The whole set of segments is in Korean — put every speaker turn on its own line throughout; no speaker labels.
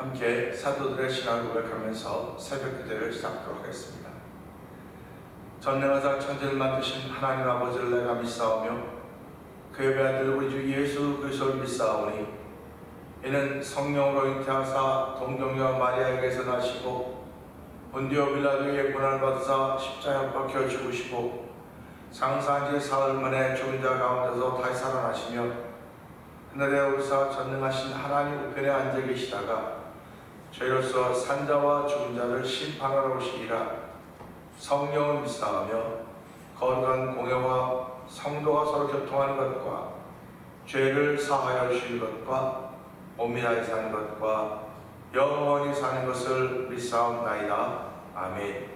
함께 사도들의 신앙을 고백하면서 새벽 기도를 시작하도록 하겠습니다. 전능하사 천지를 만드신 하나님 아버지를 내가 믿사오며 그의 아들 우리 주 예수 그리스도를 믿사오니 이는 성령으로 잉태하사 동정녀 마리아에게서 나시고 본디오 빌라도에게 고난을 받으사 십자가에 박혀 죽으시고 장사한 지 사흘 만에 죽은 자 가운데서 다시 살아나시며 하늘에 오르사 전능하신 하나님 우편에 앉아 계시다가 저희로서 산자와 죽은 자를 심판하러 오시리라. 성령을 믿사오며 거룩한 공회와 성도가 서로 교통하는 것과 죄를 사하여 주시는 것과 오미나이 사는 것과 영원히 사는 것을 믿사옵나이다. 아멘.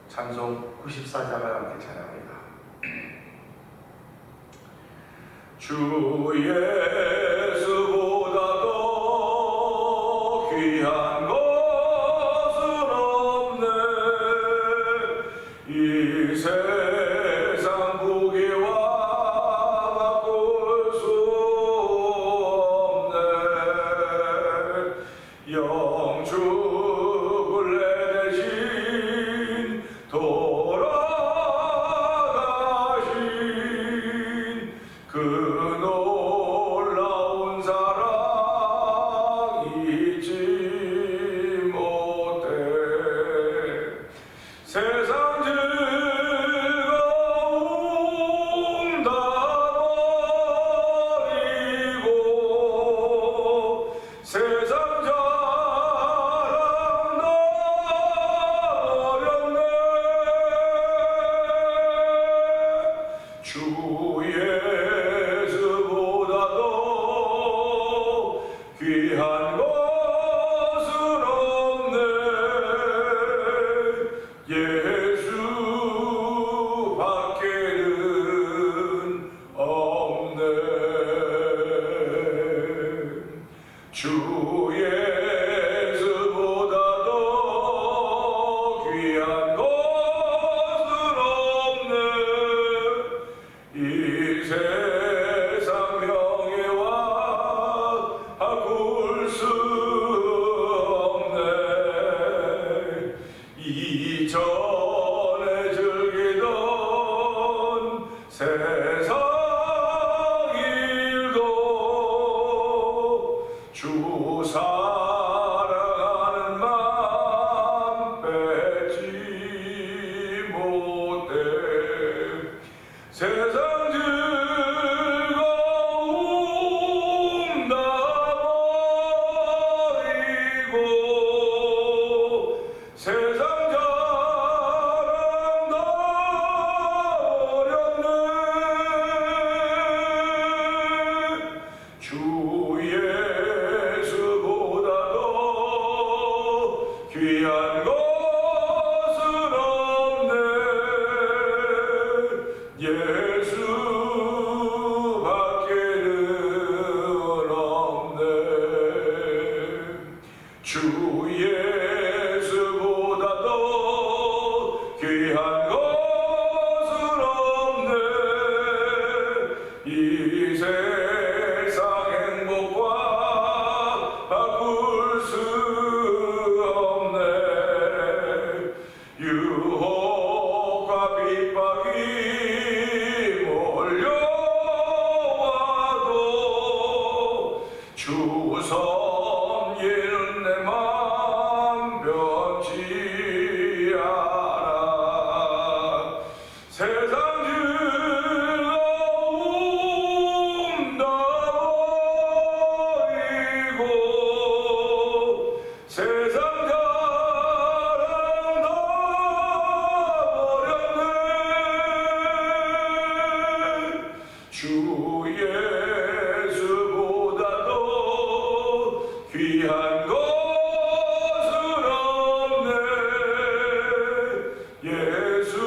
찬송 94장을 함께 찬양합니다. 주 예수보다도 귀한 것은 없네. 이 세상 무게와 바꿀 수 없네. 영축을 내 대신 돌아가신 그 놀라운 사랑 잊지 못해. 세상 즐거움 다 버리고 세상 자랑 다 버렸네. 주 예수보다도 귀한 것은 없네. 예수밖에는 없네. 주 예수보다도 귀한 것은 없네. 이 세상 명예와 바꿀 수 없네. 이전에 즐기던 세상 일도 주 사랑하는 맘 뺏지 못해. 세상 즐거움 다 버리고 세상 자랑 다 버렸네. 주 예수보다도 귀한 것은 없네. 예수밖에는 없네. 주 예수보다도 귀한 것은 없네. 이 세상 행복과 바꿀 수 없네. 유혹과 핍박이 몰려와도 주 섬기는 내 맘 변치 않아. 세상 즐거움 다 버리고 세상 자랑 다 버렸네. 주 예수보다도 귀한 것은 없네. 예수밖에는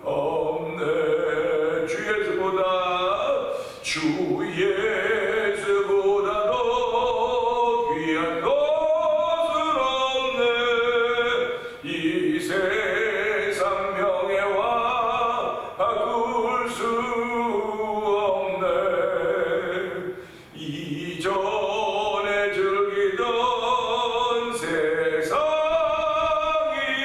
없네. 주 예수보다도 귀한 것은 없네. 이 세상 명예와 바꿀 수 없네. 이전에 즐기던 세상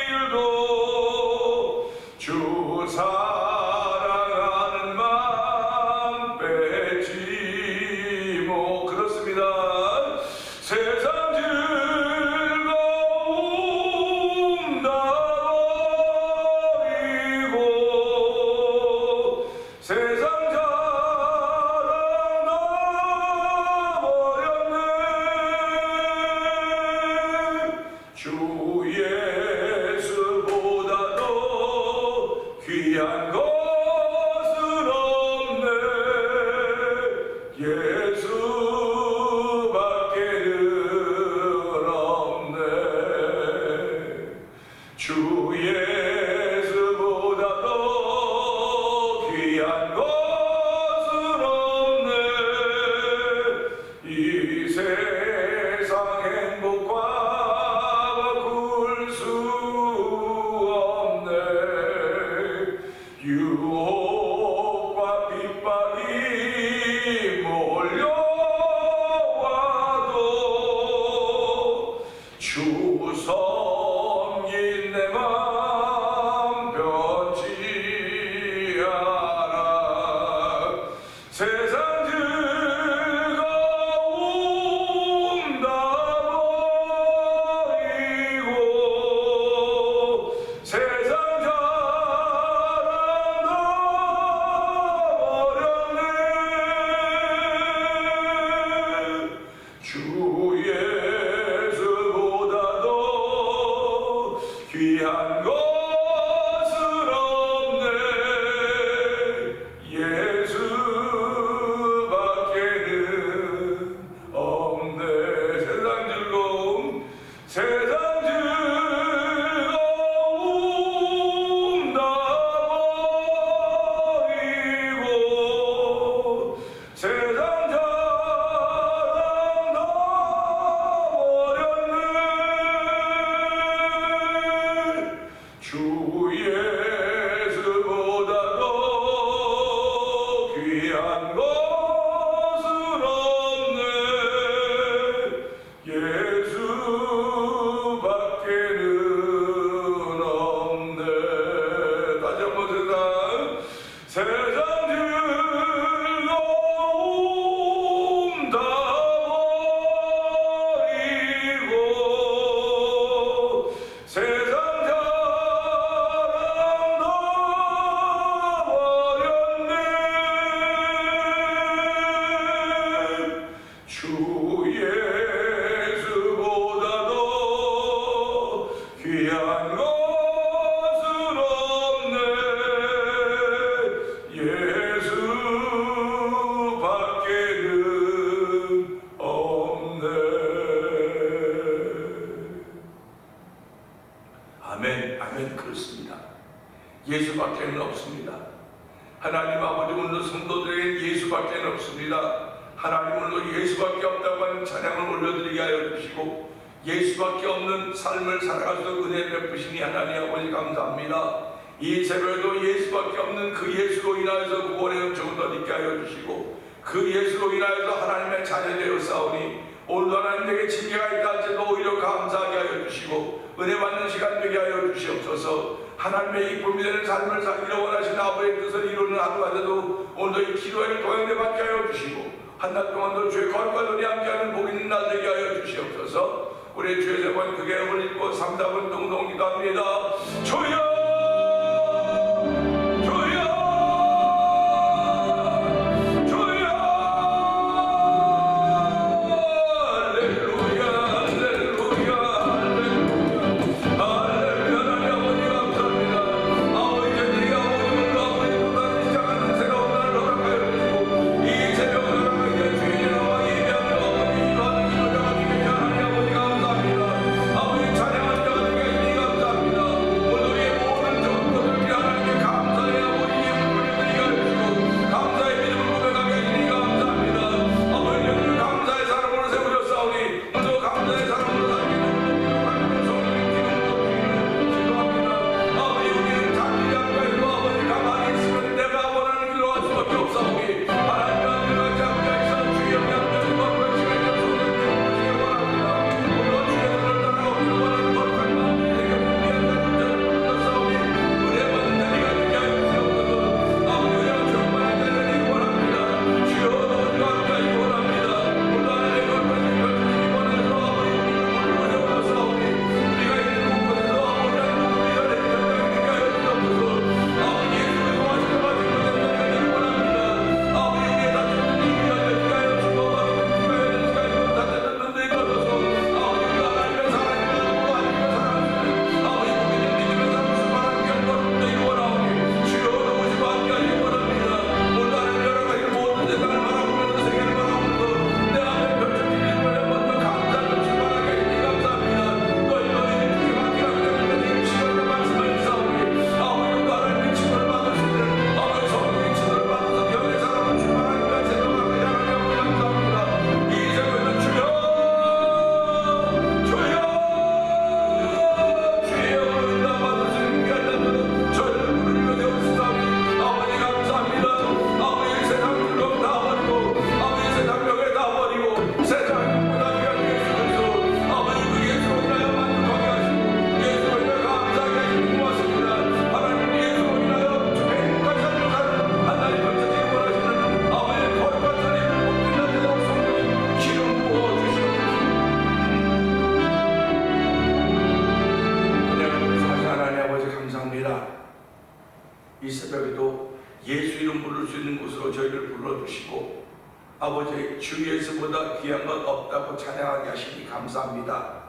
일도 주 사랑하는 맘 빼지 못. 그렇습니다. 세상 즐거움 다 버리고 세상 주 예수보다도 귀한 것은 없네. 예수밖에는 없네. 주 예수보다도 귀한 것은 없네. 이 세상 행복과 유혹과 핍박이 몰려와도 주 섬긴 내 맘 변치 않아. 세상 즐거움 다 버리고 세상 주 예수보다도 귀한 것은 없네. 예수밖에는 없네. 세상 즐거움 다 버리고 세상 주 예수보다도 귀한 것은 없네. 예수밖에는 없네. 다시 한번 세상 즐거움 다 버리고 세상 주 예수보다도 귀한 것은 없네. 예수밖에는 없네. 아멘, 아멘. 그렇습니다. 예수밖에는 없습니다. 하나님 아버지, 오늘 성도들에게는 예수밖에는 없습니다. 하나님, 오늘도 예수밖에 없다고 하는 찬양을 올려드리게 하여 주시고 예수밖에 없는 삶을 살아갈 수 있는 은혜 베푸시니 하나님 아버지 감사합니다. 이 새벽에도 예수밖에 없는 그 예수로 인하여서 구원의 은총을 더 있게 하여 주시고 그 예수로 인하여서 하나님의 자녀되어 싸우니 오늘도 하나님에게 징계가 있다 할지도 오히려 감사하게 하여 주시고 은혜 받는 시간 되게 하여 주시옵소서. 하나님의 기쁨이 되는 삶을 살기를 원하시는 아버지의 뜻을 이루는 하루가 되도 오늘도 이 기도회를 동행해 받게 하여 주시고 한 달 동안도 주의 거룩과 눈이 함께하는 복 있는 날 되게 하여 주시옵소서. 우리 주의 세번 크게 올리고 3, 4분 동동 기도합니다. 주여 찬양하는 자가 되게 하시니 감사합니다. 오늘의 이 새벽에도 예수 이름 부를 수 있는 곳으로 저희를 불러주시고 아버지 주 예수보다 귀한 것 없다고 찬양하게 하시니 감사합니다.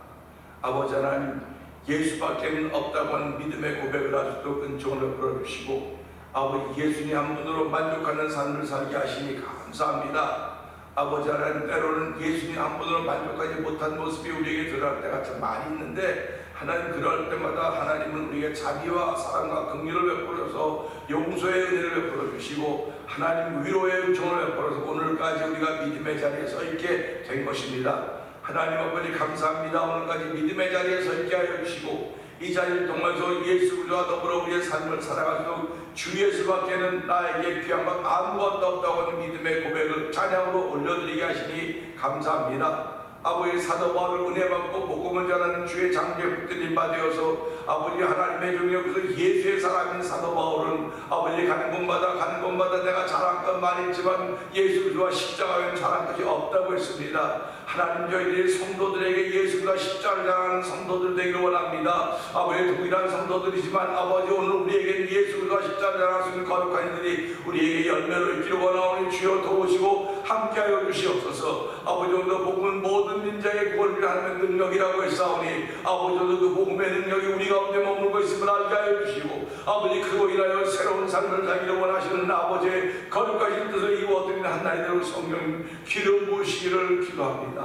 아버지 하나님 예수밖에 없다고 하는 믿음의 고백을 아직도 은총을 베풀어주시고 아버지 예수님 한 분으로 만족하는 삶을 살게 하시니 감사합니다. 아버지 하나님 때로는 예수님 한 분으로 만족하지 못한 모습이 우리에게 드러날 때가 참 많이 있는데 하나님 그럴 때마다 하나님은 우리에게 자비와 사랑과 긍휼을 베풀어서 용서의 은혜를 베풀어 주시고 하나님 위로의 은총을 베풀어서 오늘까지 우리가 믿음의 자리에 서 있게 된 것입니다. 하나님 아버지 감사합니다. 오늘까지 믿음의 자리에 서 있게 하여 주시고 이 자리를 통해서 예수 그리스도와 더불어 우리의 삶을 살아가도록 주 예수밖에는 나에게 귀한 것 아무것도 없다고 하는 믿음의 고백을 찬양으로 올려드리게 하시니 감사합니다. 아버지 사도 바울을 은혜 받고 복음을 전하는 주의 장제 붙들림 받으어서 아버지 하나님의 종이어서 예수의 사람인 사도 바울은 아버지 가는 곳마다 내가 잘한 건 많이 있지만 예수 그리스도와 십자가는 잘한 것이 없다고 했습니다. 하나님 저희들이 성도들에게 예수가 십자가를 잘하는 성도들 되기를 원합니다. 아버지 동일한 성도들이지만 아버지 오늘 우리에게 예수 그리스도와 십자가를 잘할 수 있는 거룩한 이들이 우리에게 열매를 있기를 원하오니 주여 도우시고 함께하여 주시옵소서. 아버지 오늘 복음은 모든 민자의 구원을 하는 능력이라고 했사오니 아버지 오늘 그 복음의 능력이 우리 가운데 머물고 있음을 알게 하여 주시고 아버지 그로 인하여 새로운 삶을 살기를 원하시는 아버지의 거룩하신 뜻을 이루어드리는 한나이대로 성령 기름 부으시기를 기도합니다.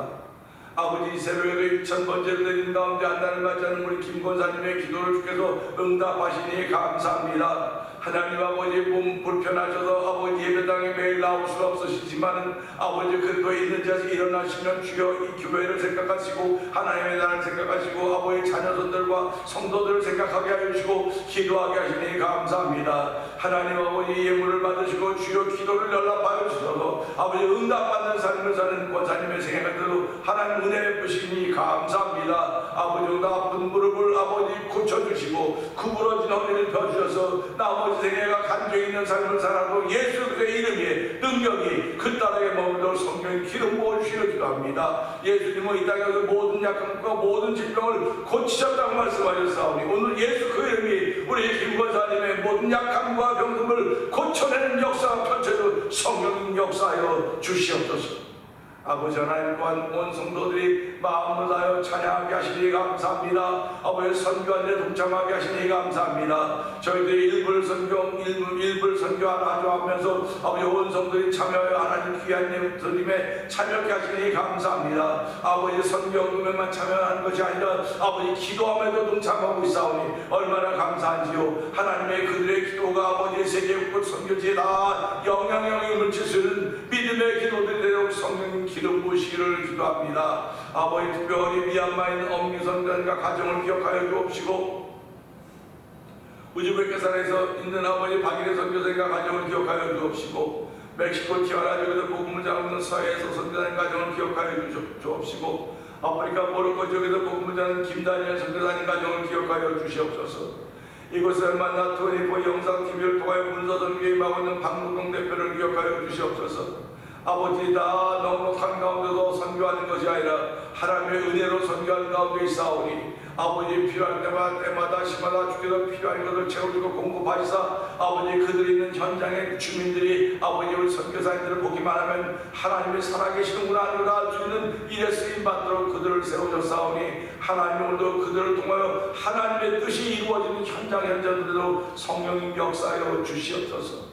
아버지 이 새벽에도 1000번째를 드린 가운데 한나를 맞지 않는 우리 김권사님의 기도를 주께서 응답하시니 감사합니다. 하나님 아버지 몸 불편하셔서 아버지 예배당에 매일 나올 수 없으시지만은 아버지 그래도 있는 자에서 일어나시면 주여 이 교회를 생각하시고 하나님의 나라를 생각하시고 아버지 자녀손들과 성도들을 생각하게 하여 주시고 기도하게 하시니 감사합니다. 하나님 아버지 예물을 받으시고 주여 기도를 연락하여 주셔서 아버지 응답받는 삶을 사는 권사님의 생애가대로 하나님 은혜 베푸시니 감사합니다. 아버지 아픈 무릎을 아버지 고쳐주시고 구부러진 허리를 펴주셔서 나머지 생애가 간증 있는 삶을 살아도 예수 그리스도의 이름에 능력이 그 땅에 머물러 성령 기름 부어주시기를 기도합니다. 예수님은 이 땅에서 모든 약함과 모든 질병을 고치셨다고 말씀하셨사오니 오늘 예수 그 이름이 우리 김권사님의 모든 약함과 병금을 고쳐내는 역사가 펼쳐져 성령 역사하여 주시옵소서. 아버지 하나님 또한 온 성도들이 마음을 다하여 찬양하게 하시니 감사합니다. 아버지 선교하는데 동참하게 하시니 감사합니다. 저희들이 일불 선교하라 하면서 아버지 온 성도들이 참여하여 하나님 귀한 예물 드림에 참여하게 하시니 감사합니다. 아버지 선교 운동에만 참여하는 것이 아니라 아버지 기도함에도 동참하고 있사오니 얼마나 감사한지요. 하나님의 그들의 기도가 아버지의 세계국 선교지에 다 영향력을 미칠 수 있는 믿음의 기도들이 되도록 성령 기름 부으시기를 기도합니다. 아버지 특별히 미얀마에 있는 엄미선단과 가정을 기억하여 주옵시고 우즈베키스탄에서 있는 아버지 박일의 선교사님과 가정을 기억하여 주옵시고 멕시코 티아라주에서 복음을 전하는 서해에서 선교사님 가정을 기억하여 주옵시고 아프리카 모로코 지역에서 복음을 전하는 김다니엘 선교사님 가정을 기억하여 주시옵소서. 이곳을 만나 토니포 영상TV를 통하여 문서선교에 임하고 있는 박무동 대표를 기억하여 주시옵소서. 아버지 다 넉넉한 가운데도 선교하는 것이 아니라 하나님의 은혜로 선교하는 가운데 있사오니 아버지 필요할 때마다 시마다 주께서 필요한 것을 채워주고 공급하시사 아버지 그들이 있는 현장의 주민들이 아버지 우리 선교사님들을 보기만 하면 하나님이 살아계시는구나 하는 걸 알 수 있는 일에 쓰임받도록 그들을 세우셨사오니 하나님 오늘도 그들을 통하여 하나님의 뜻이 이루어지는 현장들로 성령님 역사하여 주시옵소서.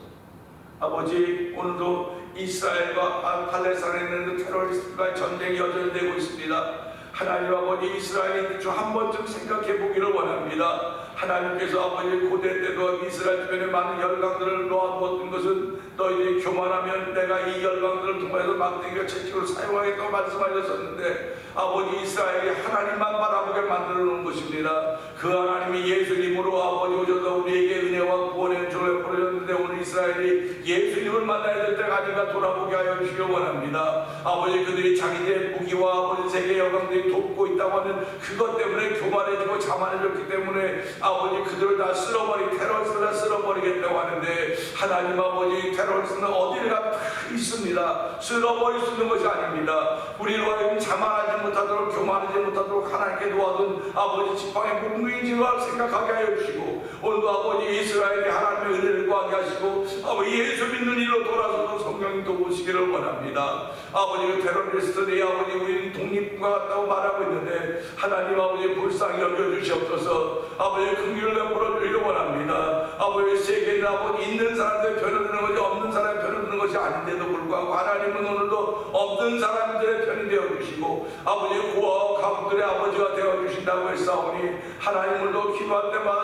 아버지 오늘도 이스라엘과 팔레스타인에 있는 그 테러리스트과의 전쟁이 여전히 되고 있습니다. 하나님 아버지 이스라엘의 주 한 번쯤 생각해 보기를 원합니다. 하나님께서 아버지 고대 때도 이스라엘 주변에 많은 열강들을 놓아두었던 것은 너희들이 교만하면 내가 이 열강들을 통해서 막대기와 채찍으로 사용하겠다고 말씀하셨었는데 아버지 이스라엘이 하나님만 바라보게 만들어 놓은 것입니다. 그 하나님이 예수님으로 아버지 오셔서 우리에게 은혜와 구원의 은총을 베풀어줬는데 있었는데 오늘 이스라엘이 예수님을 만나야 될 때가 아닌가 돌아보게 하여 주시기 원합니다. 아버지, 그들이 자기들의 무기와 아버지 세계 영광들이 돕고 있다고 하는 그것 때문에 교만해지고 자만해졌기 때문에 아버지 그들을 다 테러리스트를 다 쓸어버리겠다고 하는데, 하나님 아버지, 테러리스트는 어디가 다 있습니다. 쓸어버릴 수 있는 것이 아닙니다. 우리로 하여금 자만하지 못하도록 교만하지 못하도록 하나님께 놓아둔 아버지 지팡이 몽둥이지를 생각하게 하여 주시고, 오늘도 아버지 이스라엘이 하나님의 은혜를 구하게 하시고 아버지 예수 믿는 일로 돌아서도 성령님 도우시기를 원합니다. 아버지, 그 테러리스트들이 아버지 우리는 독립국가 같다고 말하고 있는데 하나님 아버지 불쌍히 여겨주시옵소서. 아버지 긍휼을 베풀어 주기를 원합니다. 아버지 세계는 아버지 있는 사람들 편을 드는 것이 없는 사람의 편을 드는 것이 아닌데도 불구하고 하나님은 오늘도 없는 사람들의 편이 되어주시고 아버지 고아와 가족들의 아버지가 되어주신다고 했사오니, 하나님을도 기도할 때마다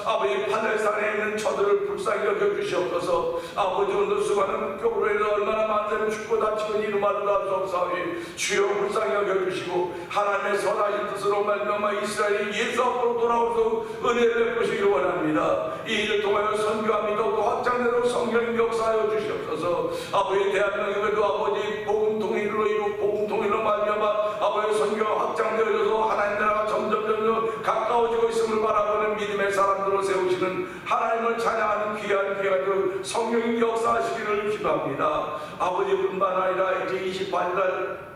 아버지 하늘산에 있는 저들을 불쌍히 여겨주시옵소서. 아버지, 오늘도 수많은 교회로 인해서 얼마나 많은 사람이 죽고 다치고 이루마도 다 없사오니 주여 불쌍히 여겨주시고 하나님의 선하신 뜻으로 말미암아 이스라엘이 예수 앞으로 돌아오서 은혜를 베푸시기 원합니다. 이 일을 통하여 선교함이 더욱더 확장되도록 성령님 역사하여 주시옵소서. 아버지, 대한민국에도 아버지 복음 통일로 이루고 복음 통일로 말미암아 아버지 선교가 확장되어져서 하나님 나라가 점점 가까워지고 있음을 바라보는 믿음의 사람들을 세우시는 하나님을 찬양하는 귀한 그 성령님 역사하시기를 기도합니다. 아버지뿐만 아니라 이제 28일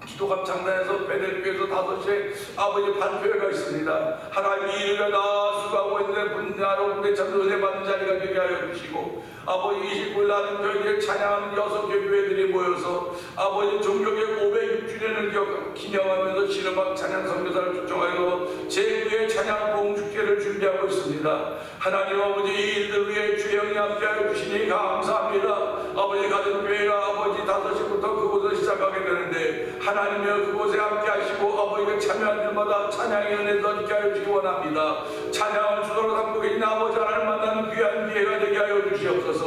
기도감 장단에서 베델교에서 5시에 아버지 반표회가 있습니다. 하나님 이 일을 다 수고하고 있는데 분야로 참 은혜 받는 자리가 되게 하여 주시고, 아버지 29일 나는 교회에 찬양하는 6개 교회들이 모여서 아버지 종교개혁 506주년을 기념하면서 신음악 찬양 선교사를 초청하여 제9회 찬양 부흥축제를 준비하고 있습니다. 하나님 아버지, 이 일들 위해 주영이 함께하여 주시니 감사합니다. 아버지, 같은 교회가 아버지 5시부터 그곳을 시작하게 되는데 하나님여 그곳에 함께 하시고 아버지가 참여한 일마다 찬양의 은혜 더있게 하여 주시기 원합니다. 찬양을 주도로 삼고 계신 아버지 하나님 만나는 귀한 기회가 되게 하여 주시옵소서.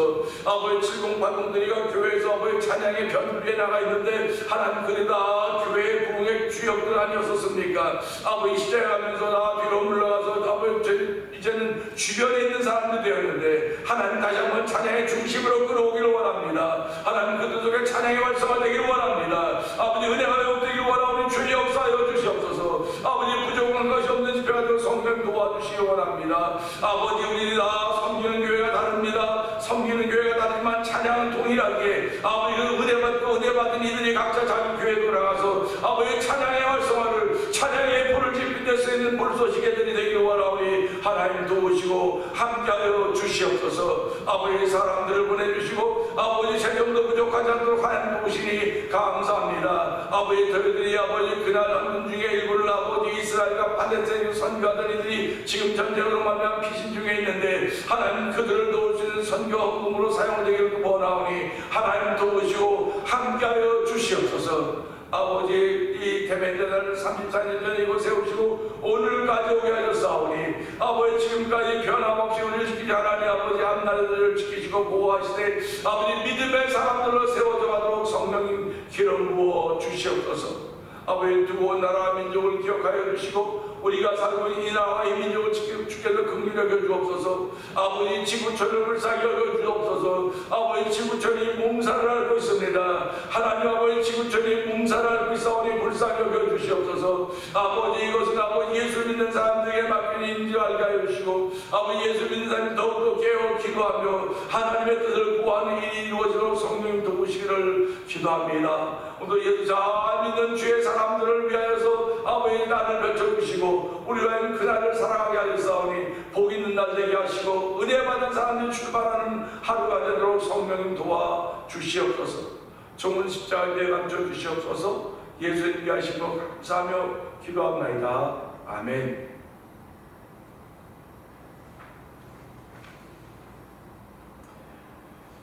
아버지 7080들이가 교회에서 아버지 찬양의 변두리에 나가 있는데 하나님, 그들이 다 교회의 부흥의 주역들 아니었었습니까? 아버지 시작하면서 다 뒤로 물러가서 아버지 이제는 주변에 있는 사람들이 되었는데 하나님 다시 한번 찬양의 중심으로 끌어오기를 원합니다. 하나님 그들 속에 찬양의 활성화되기를 원합니다. 아버지 은혜가 회복되기를 원하오니 주의 역사하여 주시옵소서. 아버지 부족한 것이 없는 집회가 되어 성령 도와주시기 원합니다. 아버지, 우리 다 섬기는 교회가 다릅니다. 섬기는 교회가 다르지만 찬양은 동일하게 아버지 은혜 받고 은혜 받은 이들이 각자 자기 교회에 돌아가서 아버지 찬양의 활성화를, 찬양의 불을 지필 때 쓰이는 불쏘시개들이 되기를 원하오니 하나님 도우시고 함께하여 주시옵소서. 아버지 사람들을 보내주시고 아버지 재정도 부족하지 않도록 하나님 도우시니 감사합니다. 아버지 저희들이 아버지 그날 한분 중에 일부를 아버지 이스라엘과 팔레스타인 선교하던 이들이 지금 전쟁으로 말미암아 피신 중에 있는데 하나님 그들을 도울 수 있는 선교 헌금으로 사용되기를 원하오니 하나님 도우시고 함께하여 주시옵소서. 아버지, 이 대면대단을 34년 전에 이곳 세우시고 오늘까지 오게 하셨사오니 아버지 지금까지 변함없이 우리를 지키지 하나님 아버지 앞나라들을 지키시고 보호하시되 아버지 믿음의 사람들로 세워져 가도록 성령님 기름 부어 주시옵소서. 아버지 두고 온 나라와 민족을 기억하여 주시고 우리가 살고 있는 이 나라와 이 민족을 지키고 주께서 긍휼히 여겨 주옵소서. 아버지 지구촌을 불쌍히 여겨 주옵소서. 아버지 지구촌이 몸살을 앓고 있습니다. 하나님 아버지 지구촌이 몸살을 앓고 있사오니 불쌍히 여겨 주시옵소서. 아버지 이것은 아버지 예수 믿는 사람들에게 맡긴 일인 줄 알게 하여 주시고 아버지 예수 믿는 사람이 더욱더 깨어 기도하며 하나님의 뜻을 구하는 일이 이루어지도록 성령님 도우시기를 기도합니다. 오늘 예수 잘 믿는 주의 사람들을 위하여서 아버지 나를 펼쳐주시고 우리가 그날을 사랑하게 하셨사오니 복 있는 날 되게 하시고 은혜 받은 사람들이 출발하는 하루가 되도록 성령님 도와 주시옵소서. 종은 십자가에 감춰 주시옵소서. 예수님 위하시고 감사하며 기도합나이다. 아멘.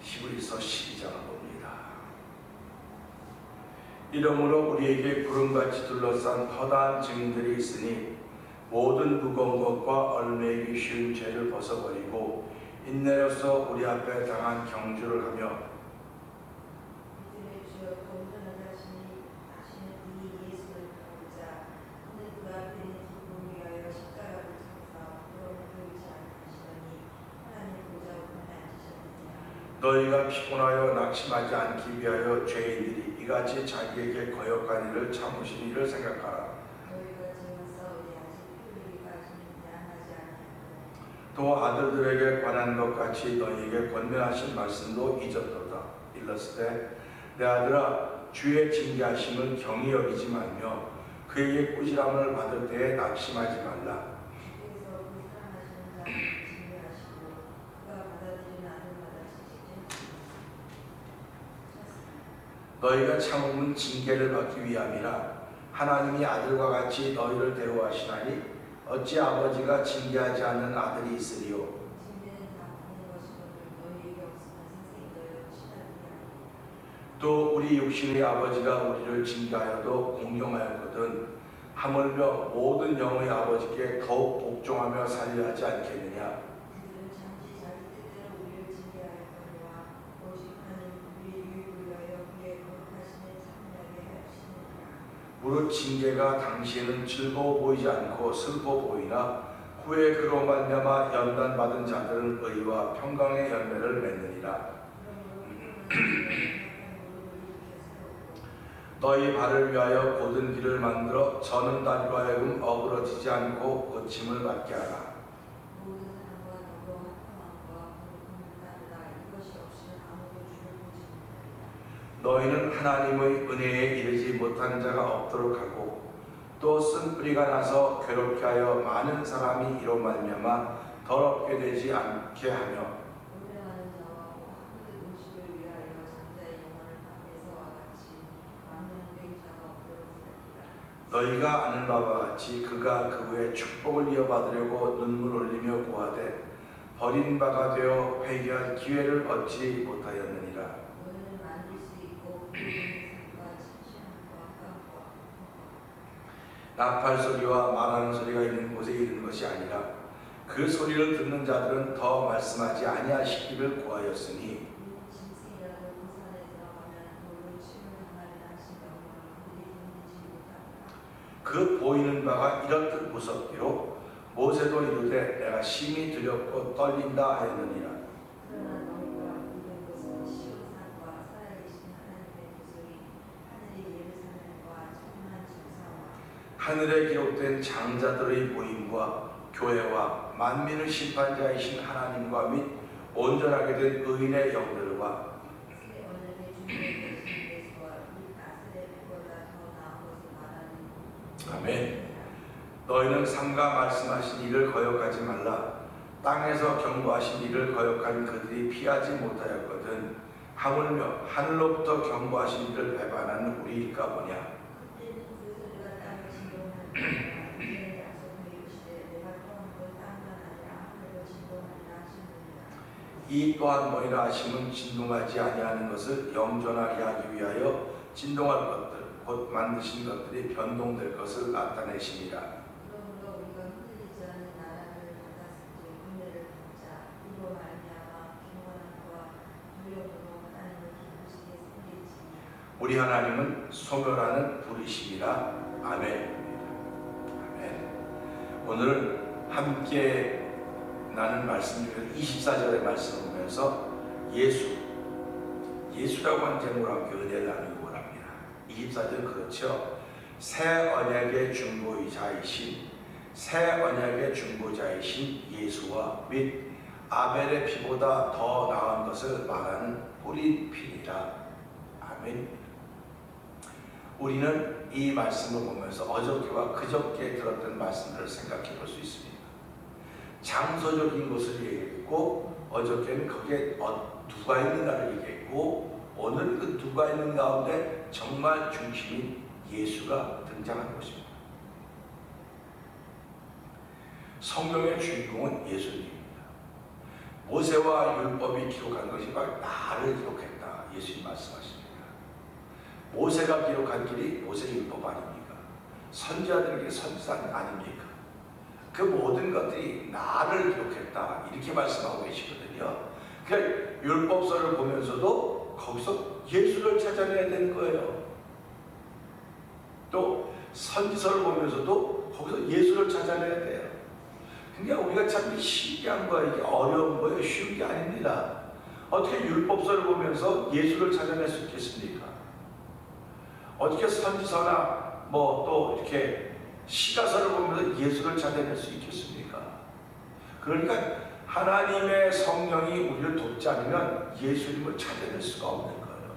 히브리서 12장을 봅니다. 이러므로 우리에게 구름같이 둘러싼 허다한 증인들이 있으니 모든 무거운 것과 얽매이기 쉬운 죄를 벗어버리고 인내로서 우리 앞에 당한 경주를 하며
믿음의 주여 온전한 하시는 이 예수를 가보자. 오늘 그 앞에 있는 기쁨을 위하여 십자가를 참사 부러움을 보이지 않으시더니 하나님
너희가 피곤하여 낙심하지 않기 위하여 죄인들이 이같이 자기에게 거역한 일을 참으신 일을 생각하라.
너희가 지금 싸우되 아직 피 흘리기까지는 양하지 아니하고
또 아들들에게 관한 것 같이 너희에게 권면하신 말씀도 잊었도다. 일렀을 때 내 아들아 주의 징계하심을 경히 여기지 말며 그에게 꾸지람을 받을 때에 낙심하지 말라.
주께서 그 사랑하시는 자를 징계하시고 그가 받아들이는 아들마다 씩씩
너희가 참음은 징계를 받기 위함이라. 하나님이 아들과 같이 너희를 대우하시나니 어찌 아버지가 징계하지 않는 아들이 있으리요.
징계는 다 받는 것이거든 너희에게 없으면 선생이 너희를 치닫으리라.
또 우리 육신의 아버지가 우리를 징계하여도 공경하였거든 하물며 모든 영의 아버지께 더욱 복종하며 살려야 하지 않겠느냐.
그들은 잠시 자기 뜻대로 우리를 징계하였거니와 오직 하나님 우리의 유익을 위하여 그의 거룩하심을 참여하게 하시느니라.
무릇 징계가 당시에는 즐거워 보이지 않고 슬퍼 보이나 후에 그로 말미암아 연단받은 자들은 의와 평강의 열매를 맺느니라. 너희 발을 위하여 곧은 길을 만들어 저는 다리로 하여금 어그러지지 않고 고침을 받게 하라.
모든 사람과 더불어 합당함과 거룩함을 따르라. 이것이 없이는 아무도 주를 보지 못하리라.
너희는 하나님의 은혜에 이르지 못한 자가 없도록 하고 또 쓴 뿌리가 나서 괴롭게 하여 많은 사람이 이로 말미암아 더럽게 되지 않게 하며
노래하는 자와 한끗 음식을 위하여 장자의 영혼을 뺏어와 같이 막는 맹자가 없도록 살리라.
너희가 아는 바와 같이 그가 그 후에 축복을 이어받으려고 눈물 흘리며 고하되 버린 바가 되어 회개할 기회를 얻지 못하였느니라.
너희는 만들 수 있고 부르는 삶과 참신함과 깜과
나팔 소리와 말하는 소리가 있는 곳에 이르는 것이 아니라 그 소리를 듣는 자들은 더 말씀하지 아니하시기를 구하였으니
짐승이라도 그 산에 들어가면 돌로 침을 당하리라 하신 명령을 그들이 듣는지 못하리라.
그 보이는 바가 이렇듯 무섭기로 모세도 이르되 내가 심히 두렵고 떨린다 하였느니라.
그러나 너희가 믿는 것은 시온산과 살아계신 하나님의 구속이 하늘의 예루살렘과 천만 증상과
하늘에 기록된 장자들의 모임과 교회와 만민의 심판자이신 하나님과 및 온전하게 된 의인의 영들과
새 언약의 주님의 되신 예수와 이 나사렛보다 더 나은 것을 말하는
아멘. 너희는 삼가 말씀하신 이를 거역하지 말라. 땅에서 경고하신 이를 거역한 그들이 피하지 못하였거든 하물며 하늘로부터 경고하신 이를 배반하는 우리일까 보냐.
그때는 그 소리가 땅을 진동하는 것이라 이전에 약속하여 이르시되 내가 또한 그 땅만 아니라 하늘도 진동하리라 하시느니라.
이 또한 뭐이라 하심은 진동하지 아니하는 것을 영존하게 하기 위하여 진동할 것들 곧 만드신 것들이 변동될 것을 나타내심이라.
그러므로 우리가 흔들리지 않는 나라를 받았으니 은혜를 받자. 이로 말미암아 경건함과 두려움으로 하나님을 기쁘시게 섬길지니
우리 하나님은 소멸하는 불이시니라. 아멘. 아멘. 오늘 함께 나는 말씀 중에서 24절의 말씀을 보면서 예수라고 하는 제목으로 함께 은혜를 나누기 원합니다. 24절 그렇죠. 새 언약의 중보자이신 예수와 및 아벨의 피보다 더 나은 것을 말하는 뿌린 피니라. 아멘. 우리는 이 말씀을 보면서 어저께와 그저께 들었던 말씀들을 생각해 볼 수 있습니다. 장소적인 것을 얘기했고 어저께는 거기에 누가 있는가를 얘기했고 오늘 그 누가 있는 가운데 정말 중심인 예수가 등장하는 것입니다. 성경의 주인공은 예수님입니다. 모세와 율법이 기록한 것이 바로 나를 기록했다. 예수님 말씀하십니다. 모세가 기록한 길이 모세 율법 아닙니까? 선지자들에게 선지자 아닙니까? 그 모든 것들이 나를 기록했다. 이렇게 말씀하고 계시거든요. 그러니까 율법서를 보면서도 거기서 예수를 찾아내야 되는 거예요. 또 선지서를 보면서도 거기서 예수를 찾아내야 돼요. 그러니까 우리가 참 신기한 거예요. 이게 어려운 거예요. 쉬운 게 아닙니다. 어떻게 율법서를 보면서 예수를 찾아낼 수 있겠습니까? 어떻게 선지서나 뭐 또 이렇게 시가서를 보면서 예수를 찾아낼 수 있겠습니까? 그러니까 하나님의 성령이 우리를 돕지 않으면 예수님을 찾아낼 수가 없는 거예요.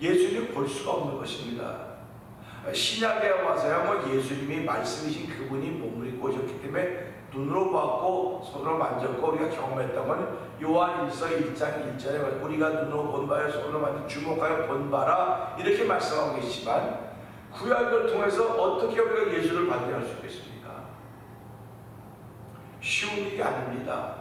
예수님을 볼 수가 없는 것입니다. 신약에 와서야 뭐 예수님이 말씀이신 그분이 몸을 입고 오셨기 때문에 눈으로 봤고 손으로 만졌고 우리가 경험했던 건 요한일서 1장 1절에 우리가 눈으로 본 바에 손으로 만져 주목하여 본 바라 이렇게 말씀하고 계시지만 구약을 통해서 어떻게 우리가 예수를 발견할 수 있겠습니까? 쉬운 일이 아닙니다.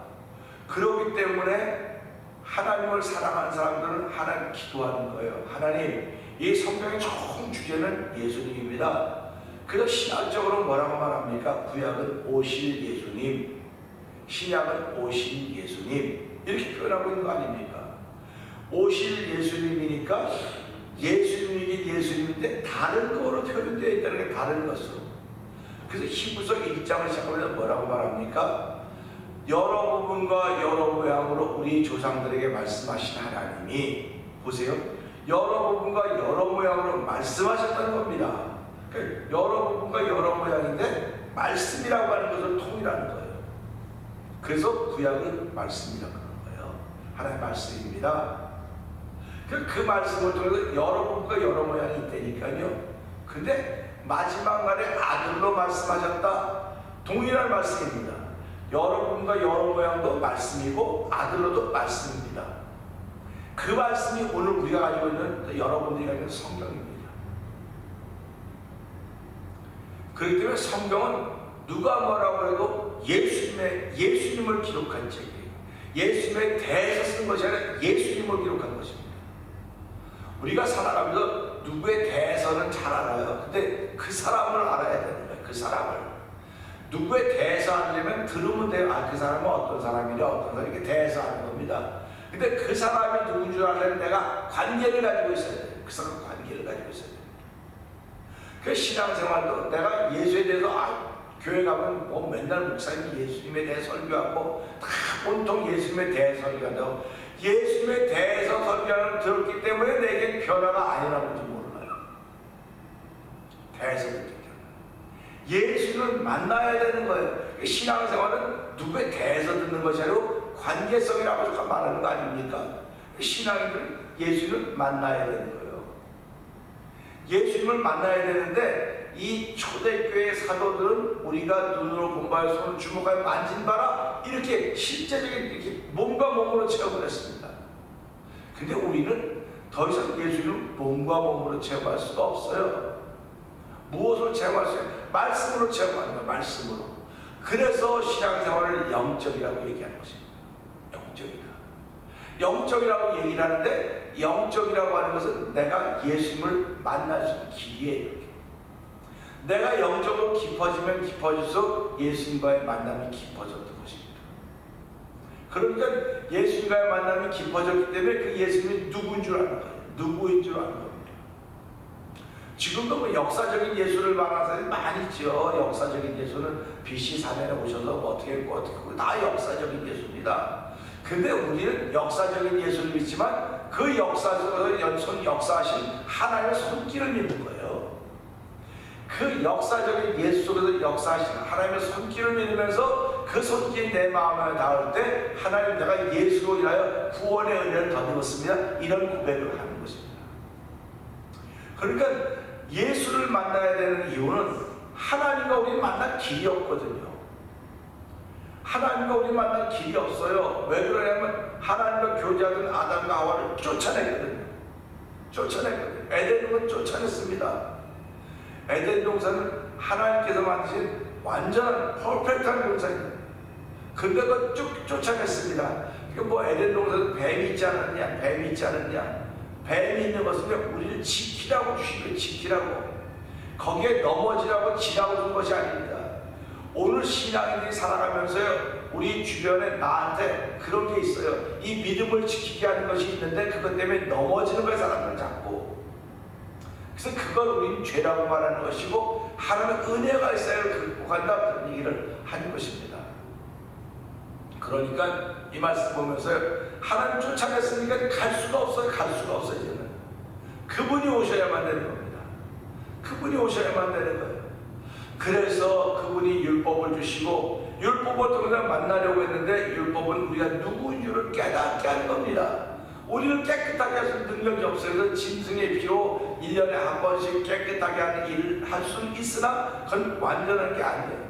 그렇기 때문에 하나님을 사랑하는 사람들은 하나님 기도하는 거예요. 하나님, 이 성경의 총 주제는 예수님입니다. 그래서 신학적으로 뭐라고 말합니까? 구약은 오실 예수님, 신약은 오신 예수님 이렇게 표현하고 있는 거 아닙니까? 오실 예수님이니까 예수님이긴 예수님인데 다른 거로 표현되어 있다는 게 다른 것으로. 그래서 히브리서 1장을 시작하면서 뭐라고 말합니까? 여러 부분과 여러 모양으로 우리 조상들에게 말씀하신 하나님이 보세요. 여러 부분과 여러 모양으로 말씀하셨다는 겁니다. 그러니까 여러 부분과 여러 모양인데 말씀이라고 하는 것을 통일하는 거예요. 그래서 구약은 말씀이라고 하는 거예요. 하나님의 말씀입니다. 그 말씀을 통해서 여러 부분과 여러 모양이 있다니까요. 근데 마지막 날에 아들로 말씀하셨다. 동일한 말씀입니다. 여러 부분과 여러 모양도 말씀이고 아들로도 말씀입니다. 그 말씀이 오늘 우리가 가지고 있는 여러분들이 가지고 있는 성경입니다. 그렇기 때문에 성경은 누가 뭐라고 해도 예수님을 기록한 책이에요. 예수님에 대해서 쓴 것이 아니라 예수님을 기록한 것입니다. 우리가 살아가면서 누구에 대해서는 잘 알아요. 근데 그 사람을 알아야 되는 거예요. 그 사람을. 누구에 대해서 알려면 들으면 돼요. 아, 그 사람은 어떤 사람이냐, 어떤 사람이 이렇게 대해서 아는 겁니다. 근데 그 사람이 누군 줄 알려면 내가 관계를 가지고 있어야 돼요. 그 사람 관계를 가지고 있어야 돼요. 그 신앙생활도 내가 예수에 대해서 교회 가면 뭐 맨날 목사님이 예수님에 대해 설교하고 다 온통 예수님에 대해 설교한다고 예수님에 대해서 설교하는 들었기 때문에 내게 변화가 아니라는지 몰라요. 대해서 듣기 때문에 예수를 만나야 되는 거예요. 신앙생활은 누구에 대해서 듣는 것이 아니고 관계성이라고 말하는 거 아닙니까? 신앙인들은 예수를 만나야 되는 거예요. 예수님을 만나야 되는데 이 초대교회 사도들은 우리가 눈으로 본 바에 손을 주목하여 만진 바라 이렇게 실제적인 이렇게 몸과 몸으로 체험을 했습니다. 근데 우리는 더 이상 예수님을 몸과 몸으로 체험할 수가 없어요. 무엇으로 체험할 수 있어요? 말씀으로 체험하는 거예요. 말씀으로. 그래서 신앙생활을 영적이라고 얘기하는 것입니다. 영적이다. 영적이라고 얘기를 하는데 영적이라고 하는 것은 내가 예수님을 만날 수 있는 길이에요. 내가 영적으로 깊어지면 깊어질수록 예수님과의 만남이 깊어졌던 것입니다. 그러니까 예수님과의 만남이 깊어졌기 때문에 그 예수님이 누구인 줄 아는 거예요. 누구인 줄 아는 겁니다. 지금도 뭐 역사적인 예수를 말하는 사람이 많이 있죠. 역사적인 예수는 BC 3년에 오셔서 뭐 어떻게 했고 어떻게 했고 다 역사적인 예수입니다. 근데 우리는 역사적인 예수를 믿지만 그 역사 속에서 역사하신 하나님의 손길을 믿는 거예요. 그 역사적인 예수 속에서 역사하신 하나님의 손길을 믿으면서 그 손길이 내 마음에 닿을 때 하나님 내가 예수로 인하여 구원의 은혜를 덧입었습니다. 이런 고백을 하는 것입니다. 그러니까 예수를 만나야 되는 이유는 하나님과 우리 만날 길이 없거든요. 하나님과 우리 만날 길이 없어요. 왜 그러냐면 하나님과 교제하던 아담과 하와를 쫓아냈거든요. 에덴은 쫓아냈습니다. 에덴 동산은 하나님께서 만드신 완전한 퍼펙트한 동산입니다. 근데 그걸 쭉 쫓아냈습니다. 뭐 에덴 동산은 뱀이 있지 않았냐? 뱀이 있지 않았냐? 뱀이 있는 것은 우리를 지키라고 주시고 지키라고 거기에 넘어지라고 지라고 준 것이 아닙니다. 오늘 신앙인들이 살아가면서요 우리 주변에 나한테 그런 게 있어요. 이 믿음을 지키게 하는 것이 있는데 그것 때문에 넘어지는 거예요. 사람들 자꾸. 그래서 그걸 우리는 죄라고 말하는 것이고 하나님의 은혜가 있어야 극복한다 그런 얘기를 하는 것입니다. 그러니까 이 말씀 보면서요, 하나님 쫓아냈으니까 갈 수가 없어요. 갈 수가 없어요. 이제는 그분이 오셔야만 되는 겁니다. 그분이 오셔야만 되는 거예요. 그래서 그분이 율법을 주시고 율법을 통해서 만나려고 했는데, 율법은 우리가 누구인 줄을 깨닫게 하는 겁니다. 우리를 깨끗하게 할 능력이 없어요. 그래서 짐승의 피로 1년에 한 번씩 깨끗하게 하는 일을 할 수는 있으나 그건 완전한 게 아니에요.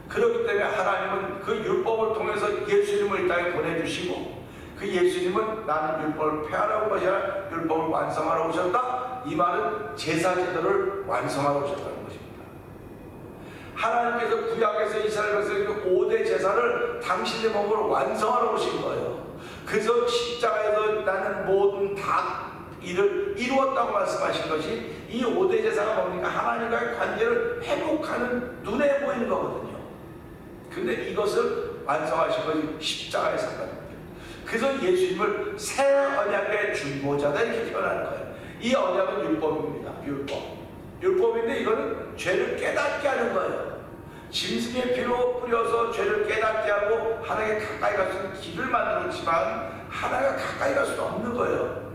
그렇기 때문에 하나님은 그 율법을 통해서 예수님을 이 땅에 보내주시고, 그 예수님은 나는 율법을 폐하러 온 것이 아니라 율법을 완성하러 오셨다. 이 말은 제사 제도를 완성하러 오셨다는 것입니다. 하나님께서 구약에서 이스라엘에서 그 5대 제사를 당신의 몸으로 완성하러 오신 거예요. 그래서 십자가에서 나는 모든 다 일을 이루었다고 말씀하신 것이, 이 5대 제사가 뭡니까? 하나님과의 관계를 회복하는 눈에 보이는 거거든요. 근데 이것을 완성하신 것이 십자가의 사건입니다. 그래서 예수님을 새 언약의 중보자다 이렇게 표현하는 거예요. 이 언약은 율법입니다. 율법인데 이거는 죄를 깨닫게 하는 거예요. 짐승의 피로 뿌려서 죄를 깨닫게 하고 하나님께 가까이 갈 수 있는 길을 만들었지만 하나님과 가까이 갈 수는 없는 거예요.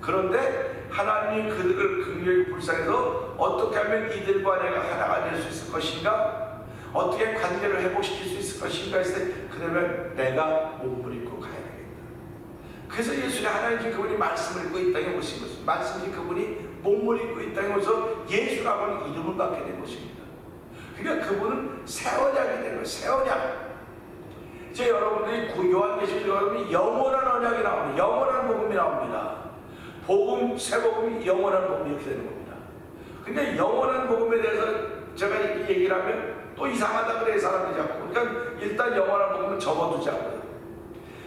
그런데 하나님이 그들을 긍휼히 불쌍해서 어떻게 하면 이들과 내가 하나가 될 수 있을 것인가, 어떻게 관계를 회복시킬 수 있을 것인가 했을 때, 그러면 내가 몸을 입고 가야 되겠다. 그래서 예수님, 하나님 그분이 말씀을 입고 이 땅에 오신 것입니다. 말씀이 그분이 몸을 입고 이 땅에 오셔서 예수라고 이름을 갖게 된 것입니다. 그러니까 그분은 새 언약이 된 거예요. 새 언약. 이제 여러분들이 요한계시록 보면 영원한 언약이 나옵니다. 영원한 복음이 나옵니다. 복음, 새 복음이 영원한 복음이 이렇게 되는 겁니다. 근데 영원한 복음에 대해서 제가 이렇게 얘기를 하면 또 이상하다 그래요, 사람들이 자꾸. 그러니까 일단 영원한 복음은 접어두자고요.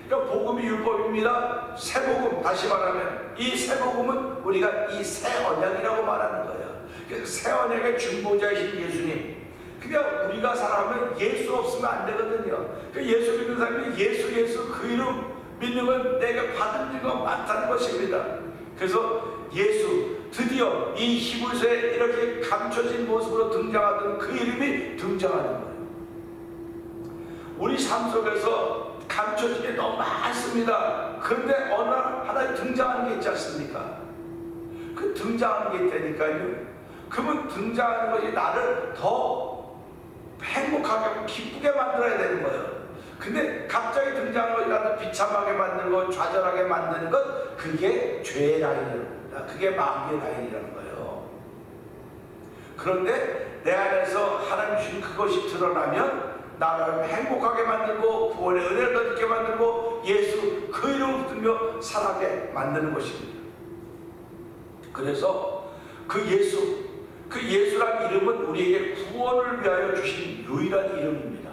그러니까 복음이 율법입니다. 새 복음, 다시 말하면 이 새 복음은 우리가 이 새 언약이라고 말하는 거예요. 그래서 새 언약의 중보자이신 예수님. 그러니까 우리가 살아가면 예수 없으면 안 되거든요. 그러니까 예수 믿는 사람이 예수 그 이름 믿는 건 내가 받은 일가 많다는 것입니다. 그래서 예수, 드디어 이 히브리서에 이렇게 감춰진 모습으로 등장하던 그 이름이 등장하는 거예요. 우리 삶 속에서 감춰진 게 너무 많습니다. 그런데 어느 하나 등장하는 게 있지 않습니까? 그 등장하는 게 있다니까요. 그러면 등장하는 것이 나를 더 행복하게 하고 기쁘게 만들어야 되는 거예요. 근데 갑자기 등장하는 것이 나를 비참하게 만들고 좌절하게 만드는 것, 그게 죄의 라인입니다. 그게 마귀의 라인이라는 거예요. 그런데 내 안에서 하나님 주신 그것이 드러나면 나를 행복하게 만들고 구원의 은혜를 더 있게 만들고 예수 그 이름을 붙들며 살아게 만드는 것입니다. 그래서 그 예수란 이름은 우리에게 구원을 위하여 주신 유일한 이름입니다.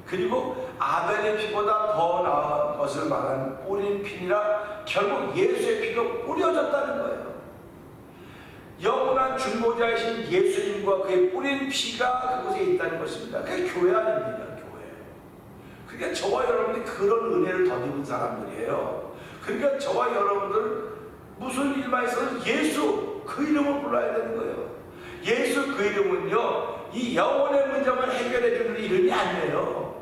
그리고 아벨의 피보다 더 나은 것을 말하는 뿌린 피니라, 결국 예수의 피가 뿌려졌다는 거예요. 영원한 중보자이신 예수님과 그의 뿌린 피가 그곳에 있다는 것입니다. 그게 교회 아닙니다. 교회. 그러니까 저와 여러분들이 그런 은혜를 덧입은 사람들이에요. 그러니까 저와 여러분들 무슨 일만 있어도 예수 그 이름을 불러야 되는 거예요. 예수 그 이름은요, 이 영혼의 문제만 해결해 주는 이름이 아니에요.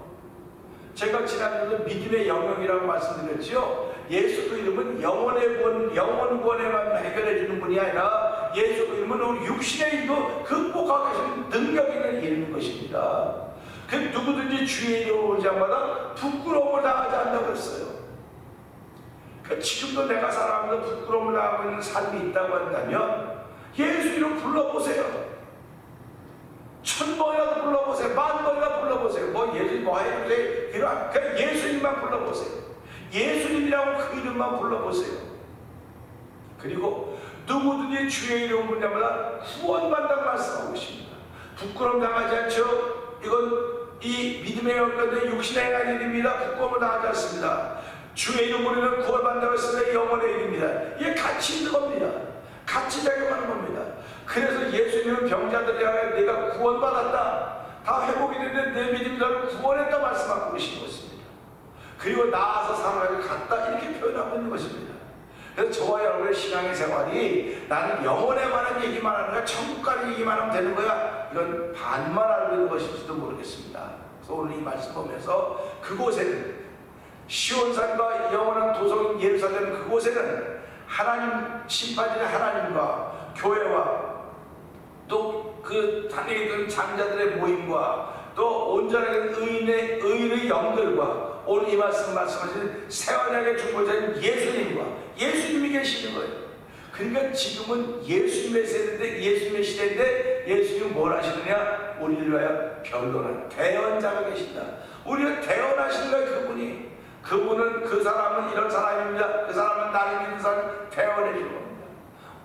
제가 지난주에 믿음의 영역이라고 말씀드렸죠. 예수 그 이름은 영혼 구원에만 해결해 주는 분이 아니라 예수 그 이름은 우리 육신의 일도 극복하게 하시는 능력 있는 이름인 것입니다. 그 누구든지 주의 이름을 볼 때마다 부끄러움을 당하지 않는다고 했어요. 그러니까 지금도 내가 살아가면서 부끄러움을 당하고 있는 삶이 있다고 한다면 예수 이름 불러보세요. 1000번이라도 불러보세요. 10,000번이라도 불러보세요. 뭐 예수님 뭐 해주세요. 그냥 예수님만 불러보세요. 예수님이라고 그 이름만 불러보세요. 그리고 누구든지 주의 이름을 부를 때마다 구원받는다고 말씀하고 있습니다. 부끄러움 당하지 않죠. 이건 이 믿음의 영역인데 육신의 행한 일입니다. 부끄러움을 당하지 않습니다. 주의 이름 부르면 구원받는다고 했습니다. 영혼의 일입니다. 이게 같이 있는 겁니다. 같이 작용하는 겁니다. 그래서 예수님은 병자들이 향해 내가 구원받았다, 다 회복이 됐는데 내 믿음이 너를 구원했다 말씀하고 계신 것입니다. 그리고 나아서 사랑을 갔다 이렇게 표현하고 있는 것입니다. 그래서 저와 여러분의 신앙의 생활이 나는 영혼에 관한 얘기만 하는 거야, 천국 가는 얘기만 하면 되는 거야, 이건 반만 알고 있는 것일지도 모르겠습니다. 그래서 오늘 이 말씀 보면서 그곳에는 시온산과 영원한 도성인 예루살렘 그곳에는 하나님 심판진의 하나님과 교회와 또 그 단에 있던 장자들의 모임과 또 온전하게 의인의 영들과 오늘 이 말씀하신 새 언약의 중보자인 예수님이 계시는 거예요. 그러니까 지금은 예수님의 시대인데 예수님은 뭘 하시느냐? 우리를 위하여 변론한 대언자가 계신다. 우리를 대언하시는 거예요. 그분은 그 사람은 이런 사람입니다. 그 사람은 나를 믿는 사람을 대언해 주는 겁니다.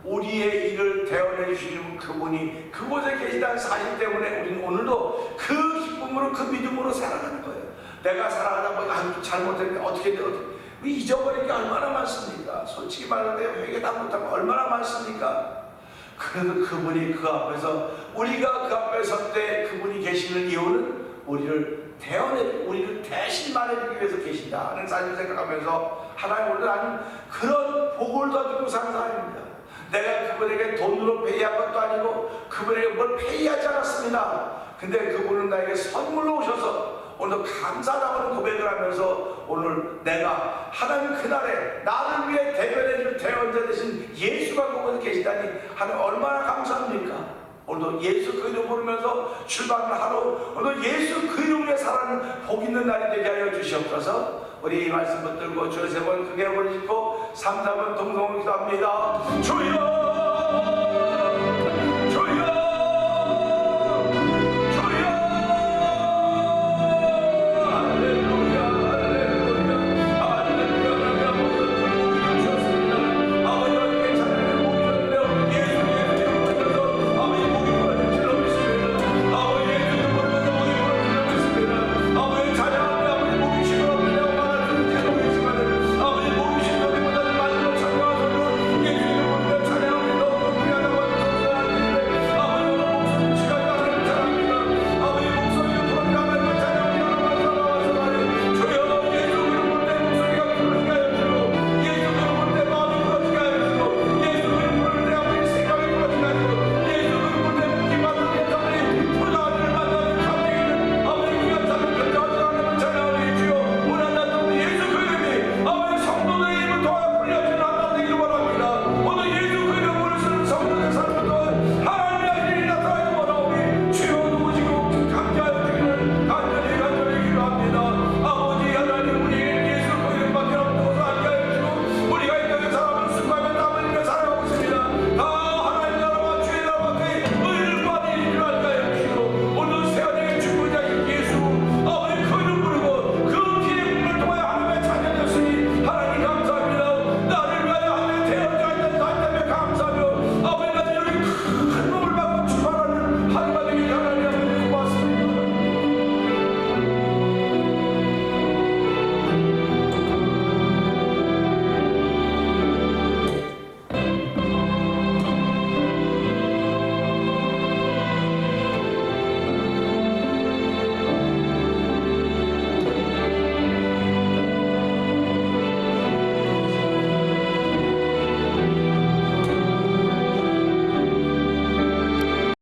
우리의 일을 대언해 주시는 그분이 그곳에 계시다는 사실 때문에 우리는 오늘도 그 기쁨으로 그 믿음으로 살아가는 거예요. 내가 살아가다 보니 잘못했는데 어떻게 잊어버린 게 얼마나 많습니까? 솔직히 말하는데 회개 다 못하고 얼마나 많습니까? 그래도 그분이 그 앞에서 우리가 그 앞에 설 때 그분이 계시는 이유는 우리를 대신 말해주기 위해서 계신다 하는 사실을 생각하면서 하나님 오늘 나는 그런 복을 더 주고 사는 사람입니다. 내가 그분에게 돈으로 페이한 것도 아니고 그분에게 뭘 페이하지 않았습니다. 근데 그분은 나에게 선물로 오셔서 오늘 감사하다는 고백을 하면서 오늘 내가 하나님 그날에 나를 위해 대변해줄 대언자 되신 예수가 그곳에 계시다니 하나님 얼마나 감사합니까? 오늘도 예수 그 이름 부르면서 출발을 하루 오늘 예수 그 이름에 살아가는 복 있는 날이 되게 하여 주시옵소서. 우리 이 말씀 붙들고 주여 세 번 크게 버리시고 3, 4번 동성으로 기도합니다. 주여